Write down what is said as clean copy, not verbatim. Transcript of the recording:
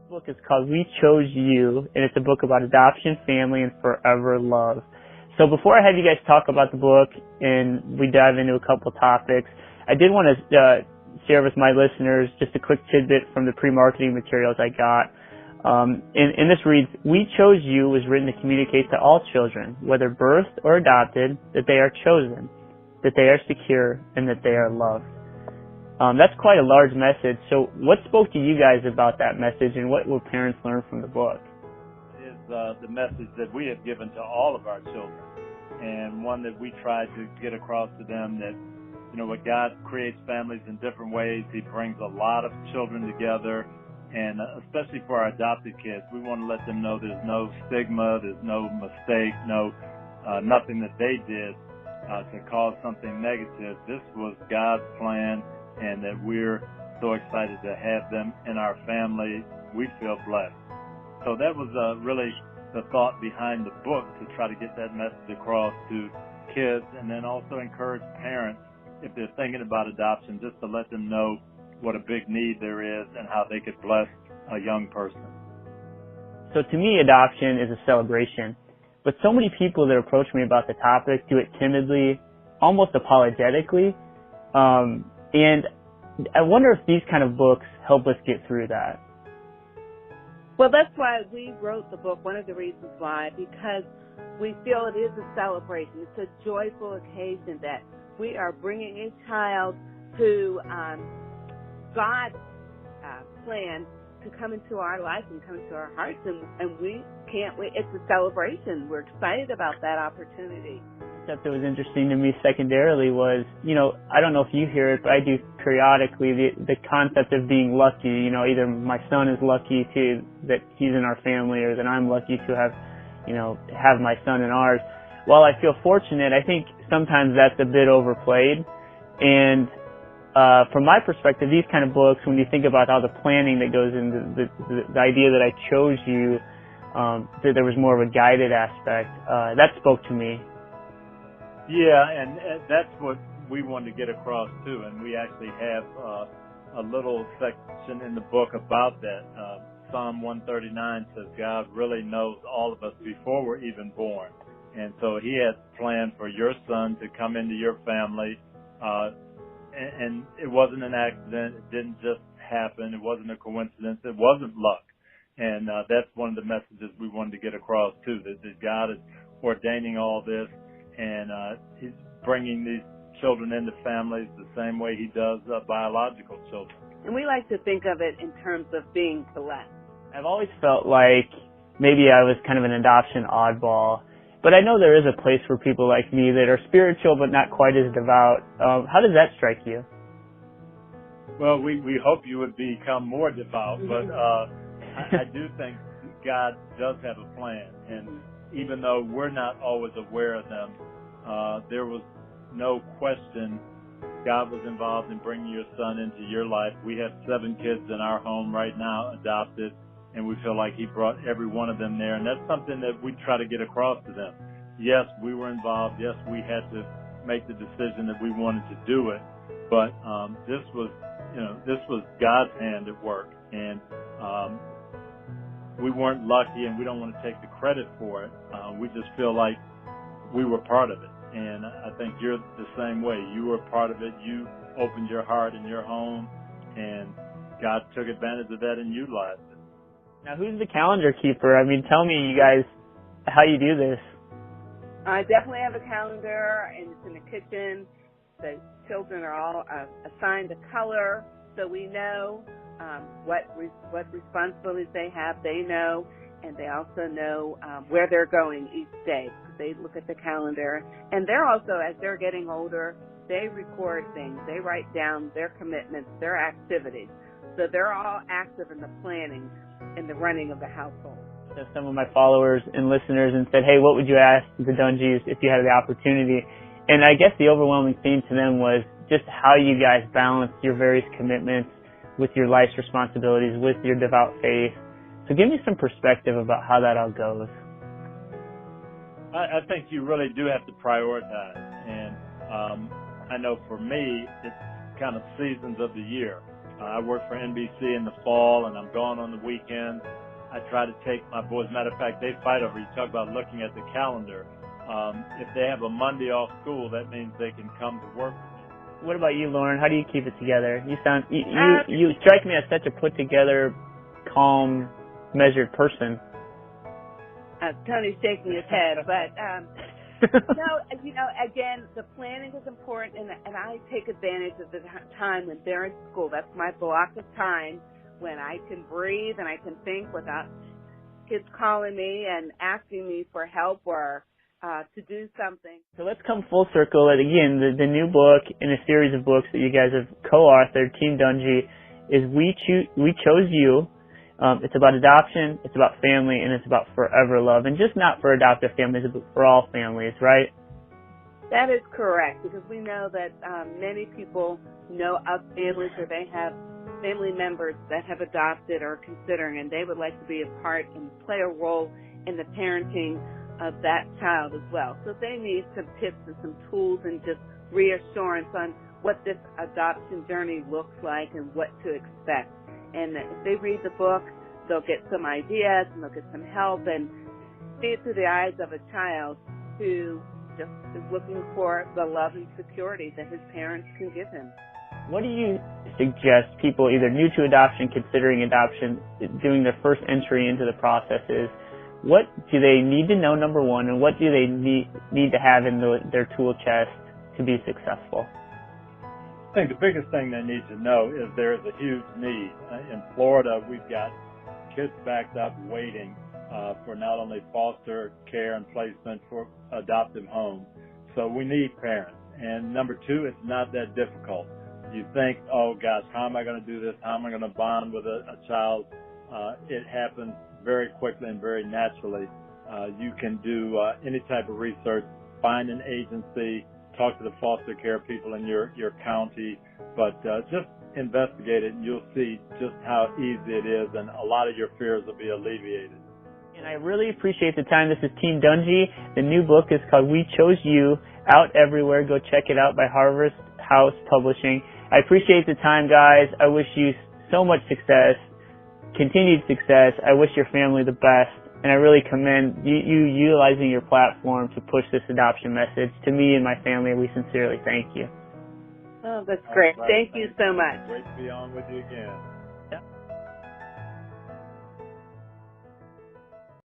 book is called We Chose You, and it's a book about adoption, family, and forever love. So before I have you guys talk about the book and we dive into a couple topics, I did want to share with my listeners just a quick tidbit from the pre-marketing materials I got. And this reads, We Chose You was written to communicate to all children, whether birthed or adopted, that they are chosen, that they are secure, and that they are loved. That's quite a large message. So what spoke to you guys about that message, and what will parents learn from the book? Is the message that we have given to all of our children, and one that we try to get across to them that, what God creates families in different ways. He brings a lot of children together, and especially for our adopted kids, we want to let them know there's no stigma, there's no mistake, nothing that they did to cause something negative. This was God's plan, and that we're so excited to have them in our family. We feel blessed. So that was really the thought behind the book, to try to get that message across to kids, and then also encourage parents, if they're thinking about adoption, just to let them know what a big need there is and how they could bless a young person. So to me, adoption is a celebration. But so many people that approach me about the topic do it timidly, almost apologetically. And I wonder if these kind of books help us get through that. Well, that's why we wrote the book, one of the reasons why, because we feel it is a celebration. It's a joyful occasion that we are bringing a child to God's plan to come into our life and come into our hearts, and we can't wait. It's a celebration. We're excited about that opportunity. That was interesting to me secondarily was, I don't know if you hear it, but I do periodically, the concept of being lucky. Either my son is lucky that he's in our family, or that I'm lucky to have my son in ours. While I feel fortunate, I think sometimes that's a bit overplayed. And from my perspective, these kind of books, when you think about all the planning that goes into the idea that I chose you, that there was more of a guided aspect, that spoke to me. Yeah, and that's what we wanted to get across too, and we actually have a little section in the book about that. Psalm 139 says God really knows all of us before we're even born, and so He had planned for your son to come into your family, and it wasn't an accident. It didn't just happen. It wasn't a coincidence. It wasn't luck, and that's one of the messages we wanted to get across too, that God is ordaining all this. And He's bringing these children into families the same way He does biological children. And we like to think of it in terms of being blessed. I've always felt like maybe I was kind of an adoption oddball, but I know there is a place for people like me that are spiritual but not quite as devout. How does that strike you? Well, we hope you would become more devout, but I do think God does have a plan, and even though we're not always aware of them, there was no question God was involved in bringing your son into your life. We have 7 kids in our home right now, adopted, and we feel like He brought every one of them there. And that's something that we try to get across to them. Yes, we were involved. Yes, we had to make the decision that we wanted to do it. But this was God's hand at work. And we weren't lucky, and we don't want to take the credit for it. We just feel like we were part of it. And I think you're the same way. You were part of it. You opened your heart and your home, and God took advantage of that and utilized it. Now, who's the calendar keeper? I mean, tell me, you guys, how you do this. I definitely have a calendar, and it's in the kitchen. The children are all assigned a color, so we know what responsibilities they have. They know, and they also know where they're going each day, because they look at the calendar. And they're also, as they're getting older, they record things. They write down their commitments, their activities. So they're all active in the planning and the running of the household. So some of my followers and listeners and said, hey, what would you ask the Dungys if you had the opportunity? And I guess the overwhelming theme to them was just how you guys balance your various commitments with your life's responsibilities, with your devout faith. So give me some perspective about how that all goes. I think you really do have to prioritize. And I know for me, it's kind of seasons of the year. I work for NBC in the fall, and I'm gone on the weekends. I try to take my boys. Matter of fact, they fight over. You talk about looking at the calendar. If they have a Monday off school, that means they can come to work with me. What about you, Lauren? How do you keep it together? You strike me as such a put together, calm, measured person. Tony's shaking his head, but no, again, the planning is important, and I take advantage of the time when they're in school. That's my block of time when I can breathe and I can think without kids calling me and asking me for help or to do something. So let's come full circle. And again, the new book in a series of books that you guys have co-authored, Team Dungy, is We Chose You. It's about adoption, it's about family, and it's about forever love. And just not for adoptive families, but for all families, right? That is correct, because we know that many people know of families or they have family members that have adopted or are considering, and they would like to be a part and play a role in the parenting of that child as well. So they need some tips and some tools and just reassurance on what this adoption journey looks like and what to expect. And if they read the book, they'll get some ideas and they'll get some help and see it through the eyes of a child who just is looking for the love and security that his parents can give him. What do you suggest people either new to adoption, considering adoption, doing their first entry into the process is? What do they need to know, number one, and what do they need to have in their tool chest to be successful? I think the biggest thing they need to know is there is a huge need. In Florida, we've got kids backed up waiting for not only foster care and placement for adoptive homes. So we need parents. And number two, it's not that difficult. You think, oh gosh, how am I going to do this? How am I going to bond with a child? It happens very quickly and very naturally. You can do any type of research, find an agency, talk to the foster care people in your county, but just investigate it and you'll see just how easy it is, and a lot of your fears will be alleviated. And I really appreciate the time. This is Team Dungy. The new book is called We Chose You, out everywhere. Go check it out by Harvest House Publishing. I appreciate the time, guys. I wish you so much success, continued success. I wish your family the best. And I really commend you utilizing your platform to push this adoption message. To me and my family, we sincerely thank you. Oh, that's great. Thank you so much. Great to be on with you again.